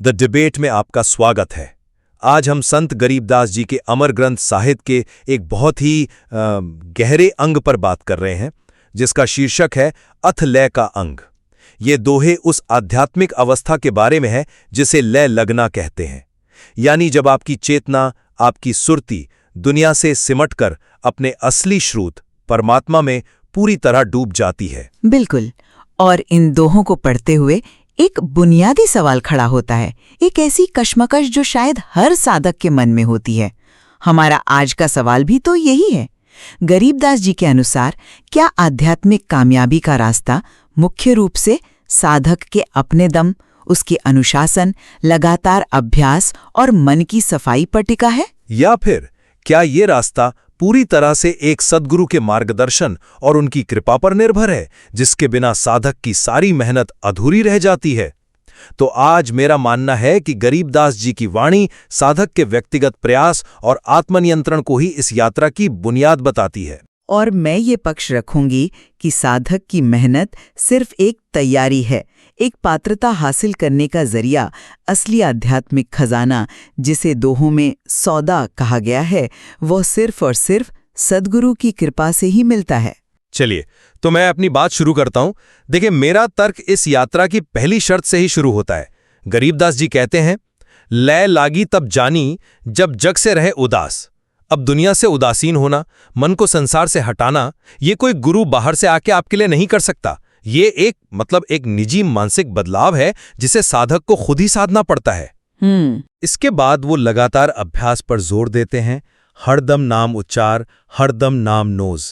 The debate में आपका स्वागत है। आज हम संत गरीबदास जी के अमर ग्रंथ साहित्य के एक बहुत ही गहरे अंग पर बात कर रहे हैं, जिसका शीर्षक है अथ लय का अंग। ये दोहे उस आध्यात्मिक अवस्था के बारे में है जिसे लय लगना कहते हैं, यानी जब आपकी चेतना, आपकी सुरती दुनिया से सिमटकर अपने असली स्रोत परमात्मा में पूरी तरह डूब जाती है। बिल्कुल। और इन दोहों को पढ़ते हुए एक बुनियादी सवाल खड़ा होता है, एक ऐसी कश्मकश जो शायद हर साधक के मन में होती है। हमारा आज का सवाल भी तो यही है। गरीबदास जी के अनुसार क्या आध्यात्मिक कामयाबी का रास्ता मुख्य रूप से साधक के अपने दम, उसके अनुशासन, लगातार अभ्यास और मन की सफाई पर टिका है, या फिर क्या ये रास्ता पूरी तरह से एक सद्गुरु के मार्गदर्शन और उनकी कृपा पर निर्भर है, जिसके बिना साधक की सारी मेहनत अधूरी रह जाती है? तो आज मेरा मानना है कि गरीबदास जी की वाणी साधक के व्यक्तिगत प्रयास और आत्मनियंत्रण को ही इस यात्रा की बुनियाद बताती है। और मैं ये पक्ष रखूंगी कि साधक की मेहनत सिर्फ एक तैयारी है, एक पात्रता हासिल करने का जरिया। असली आध्यात्मिक खजाना, जिसे दोहों में सौदा कहा गया है, वो सिर्फ और सिर्फ सद्गुरु की कृपा से ही मिलता है। चलिए, तो मैं अपनी बात शुरू करता हूं। देखिए, मेरा तर्क इस यात्रा की पहली शर्त से ही शुरू होता है। गरीबदास जी कहते हैं, लय लागी तब जानी जब जग से रहे उदास। अब दुनिया से उदासीन होना, मन को संसार से हटाना, ये कोई गुरु बाहर से आके आपके लिए नहीं कर सकता। ये एक निजी मानसिक बदलाव है जिसे साधक को खुद ही साधना पड़ता है। इसके बाद वो लगातार अभ्यास पर जोर देते हैं। हरदम नाम उच्चार, हरदम नाम नोज।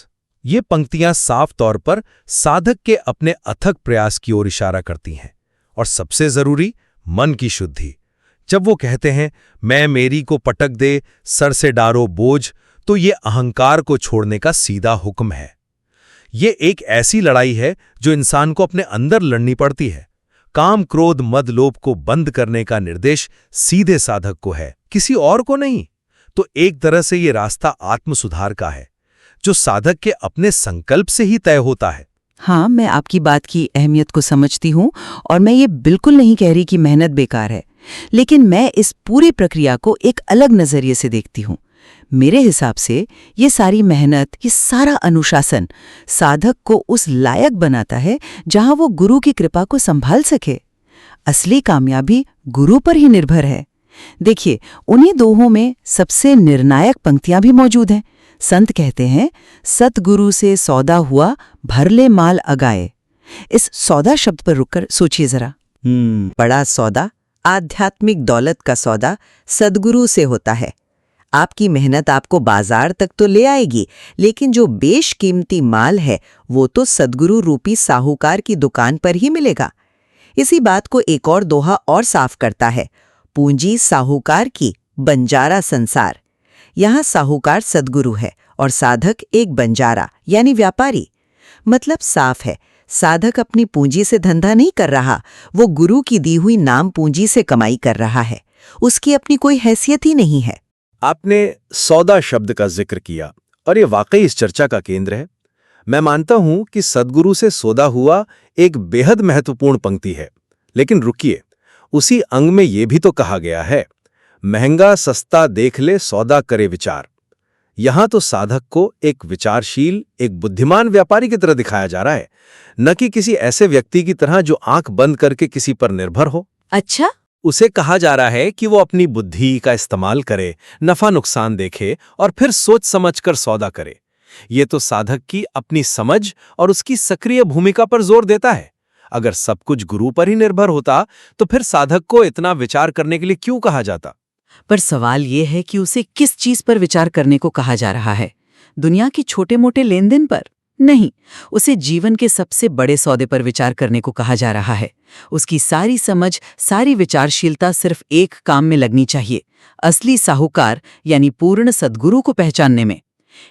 ये पंक्तियां साफ तौर पर साधक के अपने अथक प्रयास की ओर इशारा करती हैं। और सबसे जरूरी, मन की शुद्धि। जब वो कहते हैं, मैं मेरी को पटक दे, सर से डारो बोझ, तो ये अहंकार को छोड़ने का सीधा हुक्म है। ये एक ऐसी लड़ाई है जो इंसान को अपने अंदर लड़नी पड़ती है। काम, क्रोध, मद, लोभ को बंद करने का निर्देश सीधे साधक को है, किसी और को नहीं। तो एक तरह से ये रास्ता आत्म सुधार का है, जो साधक के अपने संकल्प से ही तय होता है। हाँ, मैं आपकी बात की अहमियत को समझती हूँ और मैं ये बिल्कुल नहीं कह रही कि मेहनत बेकार है, लेकिन मैं इस पूरी प्रक्रिया को एक अलग नजरिए से देखती हूँ। मेरे हिसाब से ये सारी मेहनत, ये सारा अनुशासन साधक को उस लायक बनाता है जहाँ वो गुरु की कृपा को संभाल सके। असली कामयाबी गुरु पर ही निर्भर है। देखिए, उन्हीं दोहों में सबसे निर्णायक पंक्तियां भी मौजूद हैं। संत कहते हैं, सतगुरु से सौदा हुआ, भर ले माल अगाए। इस सौदा शब्द पर रुककर सोचिए जरा। बड़ा सौदा, आध्यात्मिक दौलत का सौदा सद्गुरु से होता है। आपकी मेहनत आपको बाजार तक तो ले आएगी, लेकिन जो बेशकीमती माल है वो तो सद्गुरु रूपी साहूकार की दुकान पर ही मिलेगा। इसी बात को एक और दोहा और साफ करता है, पूंजी साहूकार की, बंजारा संसार। यहाँ साहूकार सद्गुरु है और साधक एक बंजारा यानी व्यापारी। मतलब साफ है, साधक अपनी पूंजी से धंधा नहीं कर रहा, वो गुरु की दी हुई नाम पूंजी से कमाई कर रहा है। उसकी अपनी कोई हैसियत ही नहीं है। आपने सौदा शब्द का जिक्र किया और ये वाकई इस चर्चा का केंद्र है। मैं मानता हूं कि सद्गुरु से सौदा हुआ एक बेहद महत्वपूर्ण पंक्ति है, लेकिन रुकिए, उसी अंग में ये भी तो कहा गया है, महंगा सस्ता देख ले सौदा करे विचार। यहां तो साधक को एक विचारशील, एक बुद्धिमान व्यापारी की तरह दिखाया जा रहा है, न कि किसी ऐसे व्यक्ति की तरह जो आंख बंद करके किसी पर निर्भर हो। अच्छा, उसे कहा जा रहा है कि वो अपनी बुद्धि का इस्तेमाल करे, नफा नुकसान देखे और फिर सोच समझकर सौदा करे। ये तो साधक की अपनी समझ और उसकी सक्रिय भूमिका पर जोर देता है। अगर सब कुछ गुरु पर ही निर्भर होता तो फिर साधक को इतना विचार करने के लिए क्यों कहा जाता? पर सवाल ये है कि उसे किस चीज पर विचार करने को कहा जा रहा है? दुनिया की छोटे मोटे लेन देन पर नहीं, उसे जीवन के सबसे बड़े सौदे पर विचार करने को कहा जा रहा है। उसकी सारी समझ, सारी विचारशीलता सिर्फ एक काम में लगनी चाहिए, असली साहूकार यानी पूर्ण सद्गुरु को पहचानने में।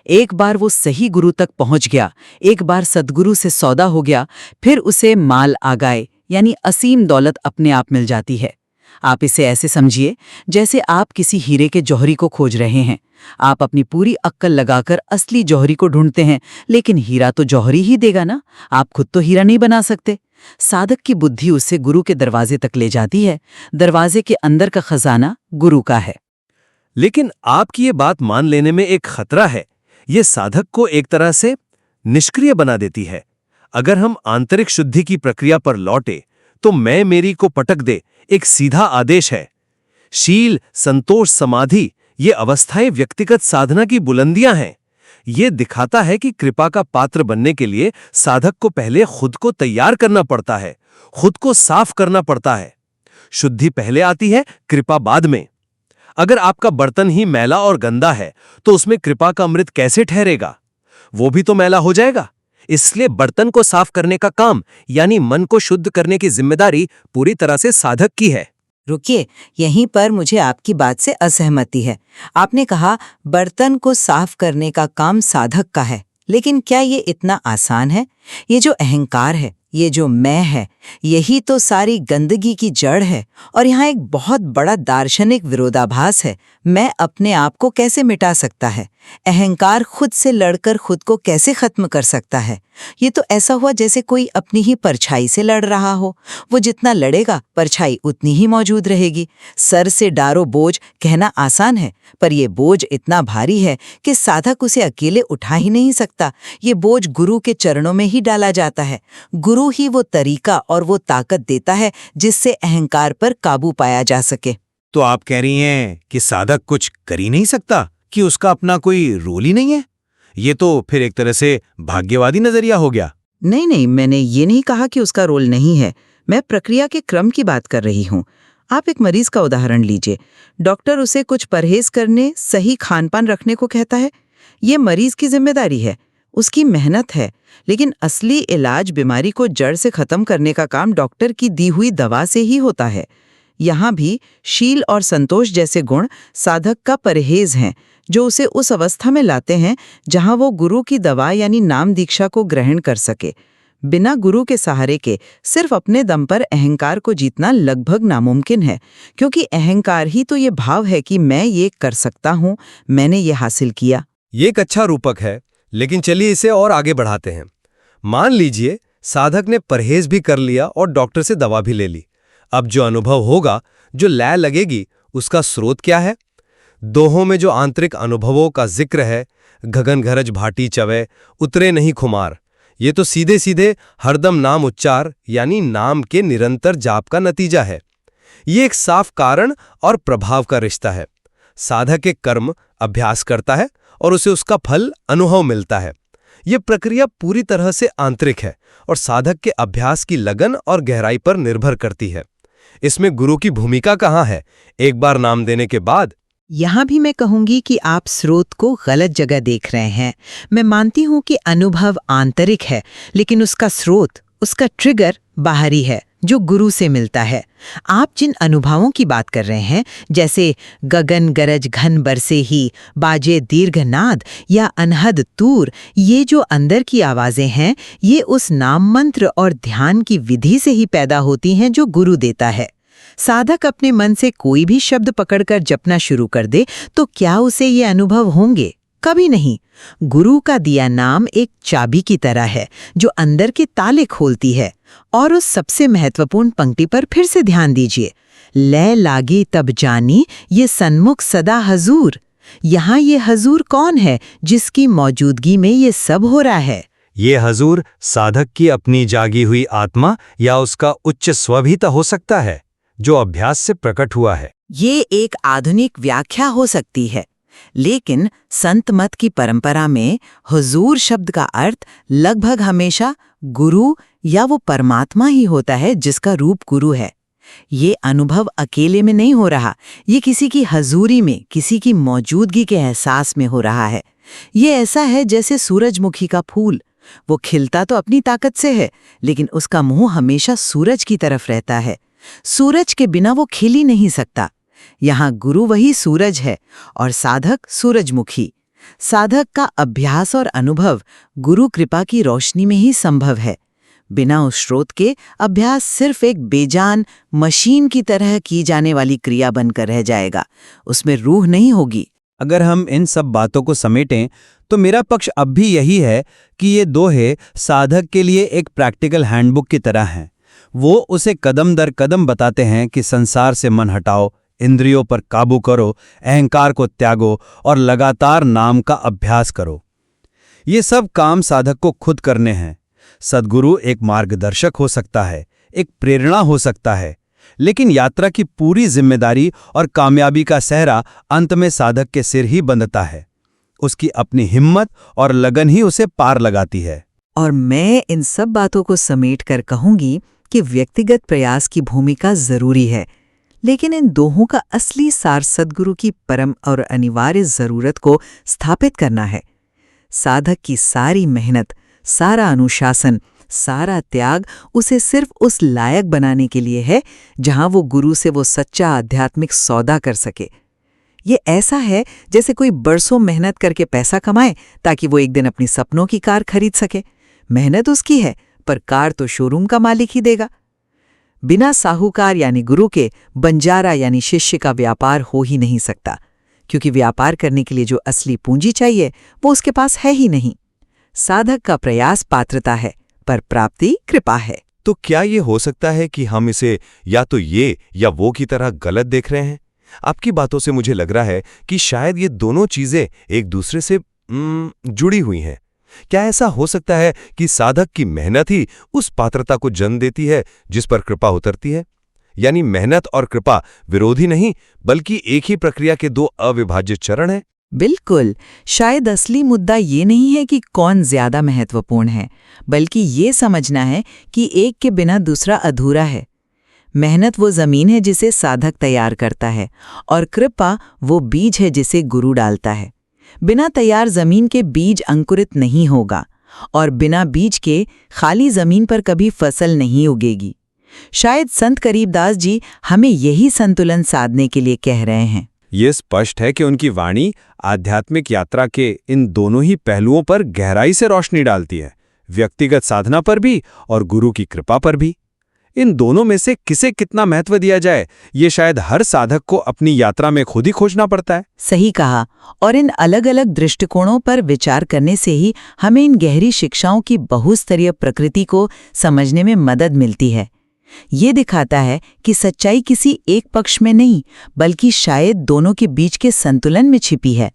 एक बार वो सही गुरु तक पहुंच गया, एक बार सद्गुरु से सौदा हो गया, फिर उसे माल आगाए यानी असीम दौलत अपने आप मिल जाती है। आप इसे ऐसे समझिए जैसे आप किसी हीरे के जौहरी को खोज रहे हैं। आप अपनी पूरी अक्ल लगाकर असली जौहरी को ढूंढते हैं, लेकिन हीरा तो जौहरी ही देगा ना, आप खुद तो हीरा नहीं बना सकते। साधक की बुद्धि उसे गुरु के दरवाजे तक ले जाती है। दरवाजे के अंदर का खजाना गुरु का है। लेकिन आपकी ये बात मान लेने में एक खतरा है। ये साधक को एक तरह से निष्क्रिय बना देती है। अगर हम आंतरिक शुद्धि की प्रक्रिया पर लौटे तो मैं मेरी को पटक दे एक सीधा आदेश है। शील, संतोष, समाधि ये अवस्थाएं व्यक्तिगत साधना की बुलंदियां हैं। ये दिखाता है कि कृपा का पात्र बनने के लिए साधक को पहले खुद को तैयार करना पड़ता है, खुद को साफ करना पड़ता है। शुद्धि पहले आती है, कृपा बाद में। अगर आपका बर्तन ही मैला और गंदा है तो उसमें कृपा का अमृत कैसे ठहरेगा? वो भी तो मैला हो जाएगा। इसलिए बर्तन को साफ करने का काम यानी मन को शुद्ध करने की जिम्मेदारी पूरी तरह से साधक की है। रुकिए, यहीं पर मुझे आपकी बात से असहमति है। आपने कहा बर्तन को साफ करने का काम साधक का है, लेकिन क्या ये इतना आसान है? ये जो अहंकार है, ये जो मैं है, यही तो सारी गंदगी की जड़ है। और यहाँ एक बहुत बड़ा दार्शनिक विरोधाभास है। मैं अपने आप को कैसे मिटा सकता है? अहंकार खुद से लड़कर खुद को कैसे खत्म कर सकता है? ये तो ऐसा हुआ जैसे कोई अपनी ही परछाई से लड़ रहा हो। वो जितना लड़ेगा परछाई उतनी ही मौजूद रहेगी। सर से डारो बोझ कहना आसान है, पर ये बोझ इतना भारी है कि साधक उसे अकेले उठा ही नहीं सकता। ये बोझ गुरु के चरणों में ही डाला जाता है। गुरु ही वो तरीका और वो ताकत देता है जिससे अहंकार पर काबू पाया जा सके। तो आप कह रही हैं कि साधक कुछ कर ही नहीं सकता, कि उसका अपना कोई रोल ही नहीं है? ये तो फिर एक तरह से भाग्यवादी नजरिया हो गया। नहीं, मैंने ये नहीं कहा कि उसका रोल नहीं है। मैं प्रक्रिया के क्रम की बात कर रही हूँ। आप एक मरीज का उदाहरण लीजिए। डॉक्टर उसे कुछ परहेज करने, सही खानपान रखने को कहता है। ये मरीज की जिम्मेदारी है, उसकी मेहनत है। लेकिन असली इलाज, बीमारी को जड़ से खत्म करने का काम डॉक्टर की दी हुई दवा से ही होता है। यहाँ भी शील और संतोष जैसे गुण साधक का परहेज हैं, जो उसे उस अवस्था में लाते हैं जहाँ वो गुरु की दवा यानी नाम दीक्षा को ग्रहण कर सके। बिना गुरु के सहारे के सिर्फ अपने दम पर अहंकार को जीतना लगभग नामुमकिन है, क्योंकि अहंकार ही तो ये भाव है कि मैं ये कर सकता हूँ, मैंने ये हासिल किया। ये एक अच्छा रूपक है, लेकिन चलिए इसे और आगे बढ़ाते हैं। मान लीजिए साधक ने परहेज भी कर लिया और डॉक्टर से दवा भी ले ली। अब जो अनुभव होगा, जो लय लगेगी, उसका स्रोत क्या है? दोहों में जो आंतरिक अनुभवों का जिक्र है, गगन घरज भाटी चवे, उतरे नहीं खुमार, ये तो सीधे सीधे हरदम नाम उच्चार यानी नाम के निरंतर जाप का नतीजा है। ये एक साफ कारण और प्रभाव का रिश्ता है। साधक एक कर्म अभ्यास करता है और उसे उसका फल अनुभव मिलता है। ये प्रक्रिया पूरी तरह से आंतरिक है और साधक के अभ्यास की लगन और गहराई पर निर्भर करती है। इसमें गुरु की भूमिका कहाँ है? एक बार नाम देने के बाद यहाँ भी मैं कहूंगी कि आप स्रोत को गलत जगह देख रहे हैं। मैं मानती हूँ कि अनुभव आंतरिक है, लेकिन उसका स्रोत, उसका ट्रिगर बाहरी है, जो गुरु से मिलता है। आप जिन अनुभवों की बात कर रहे हैं, जैसे गगन गरज घन बरसे ही, बाजे दीर्घनाद या अनहद तूर, ये जो अंदर की आवाजें हैं, ये उस नाम मंत्र और ध्यान की विधि से ही पैदा होती हैं जो गुरु देता है। साधक अपने मन से कोई भी शब्द पकड़कर जपना शुरू कर दे तो क्या उसे ये अनुभव होंगे? कभी नहीं। गुरु का दिया नाम एक चाबी की तरह है जो अंदर के ताले खोलती है। और उस सबसे महत्वपूर्ण पंक्ति पर फिर से ध्यान दीजिए, लय लागी तब जानी ये सन्मुख सदा हजूर। यहाँ ये हजूर कौन है जिसकी मौजूदगी में ये सब हो रहा है? ये हजूर साधक की अपनी जागी हुई आत्मा या उसका उच्च स्व भी हो सकता है, जो अभ्यास से प्रकट हुआ है। ये एक आधुनिक व्याख्या हो सकती है, लेकिन संत मत की परंपरा में हुजूर शब्द का अर्थ लगभग हमेशा गुरु या वो परमात्मा ही होता है जिसका रूप गुरु है। ये अनुभव अकेले में नहीं हो रहा, ये किसी की हजूरी में, किसी की मौजूदगी के एहसास में हो रहा है। ये ऐसा है जैसे सूरजमुखी का फूल, वो खिलता तो अपनी ताकत से है, लेकिन उसका मुंह हमेशा सूरज की तरफ रहता है। सूरज के बिना वो खिल ही नहीं सकता। यहाँ गुरु वही सूरज है और साधक सूरजमुखी। साधक का अभ्यास और अनुभव गुरु कृपा की रोशनी में ही संभव है। बिना उस स्रोत के अभ्यास सिर्फ एक बेजान मशीन की तरह की जाने वाली क्रिया बनकर रह जाएगा, उसमें रूह नहीं होगी। अगर हम इन सब बातों को समेटें तो मेरा पक्ष अब भी यही है कि ये दोहे साधक के लिए एक प्रैक्टिकल हैंडबुक की तरह हैं। वो उसे कदम दर कदम बताते हैं कि संसार से मन हटाओ, इंद्रियों पर काबू करो, अहंकार को त्यागो और लगातार नाम का अभ्यास करो। ये सब काम साधक को खुद करने हैं। सद्गुरु एक मार्गदर्शक हो सकता है, एक प्रेरणा हो सकता है, लेकिन यात्रा की पूरी जिम्मेदारी और कामयाबी का सहरा अंत में साधक के सिर ही बंधता है। उसकी अपनी हिम्मत और लगन ही उसे पार लगाती है। और मैं इन सब बातों को समेट कर कहूंगी कि व्यक्तिगत प्रयास की भूमिका जरूरी है, लेकिन इन दोहों का असली सार सद्गुरु की परम और अनिवार्य जरूरत को स्थापित करना है। साधक की सारी मेहनत, सारा अनुशासन, सारा त्याग उसे सिर्फ उस लायक बनाने के लिए है जहां वो गुरु से वो सच्चा आध्यात्मिक सौदा कर सके। ये ऐसा है जैसे कोई बरसों मेहनत करके पैसा कमाए ताकि वो एक दिन अपनी सपनों की कार खरीद सके। मेहनत उसकी है, पर कार तो शोरूम का मालिक ही देगा। बिना साहूकार यानी गुरु के बंजारा यानी शिष्य का व्यापार हो ही नहीं सकता, क्योंकि व्यापार करने के लिए जो असली पूंजी चाहिए वो उसके पास है ही नहीं। साधक का प्रयास पात्रता है, पर प्राप्ति कृपा है। तो क्या ये हो सकता है कि हम इसे या तो ये या वो की तरह गलत देख रहे हैं? आपकी बातों से मुझे लग रहा है कि शायद ये दोनों चीजें एक दूसरे से जुड़ी हुई हैं। क्या ऐसा हो सकता है कि साधक की मेहनत ही उस पात्रता को जन्म देती है जिस पर कृपा उतरती है? यानी मेहनत और कृपा विरोधी नहीं, बल्कि एक ही प्रक्रिया के दो अविभाज्य चरण हैं। बिल्कुल। शायद असली मुद्दा ये नहीं है कि कौन ज्यादा महत्वपूर्ण है, बल्कि ये समझना है कि एक के बिना दूसरा अधूरा है। मेहनत वो जमीन है जिसे साधक तैयार करता है, और कृपा वो बीज है जिसे गुरु डालता है। बिना तैयार जमीन के बीज अंकुरित नहीं होगा, और बिना बीज के खाली जमीन पर कभी फसल नहीं उगेगी। शायद संत करीबदास जी हमें यही संतुलन साधने के लिए कह रहे हैं। ये स्पष्ट है कि उनकी वाणी आध्यात्मिक यात्रा के इन दोनों ही पहलुओं पर गहराई से रोशनी डालती है, व्यक्तिगत साधना पर भी और गुरु की कृपा पर भी। इन दोनों में से किसे कितना महत्व दिया जाए, ये शायद हर साधक को अपनी यात्रा में खुद ही खोजना पड़ता है। सही कहा। और इन अलग अलग दृष्टिकोणों पर विचार करने से ही हमें इन गहरी शिक्षाओं की बहुस्तरीय प्रकृति को समझने में मदद मिलती है। ये दिखाता है कि सच्चाई किसी एक पक्ष में नहीं, बल्कि शायद दोनों के बीच के संतुलन में छिपी है।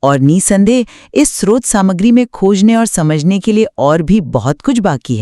और निसंदेह इस स्रोत सामग्री में खोजने और समझने के लिए और भी बहुत कुछ बाकी है।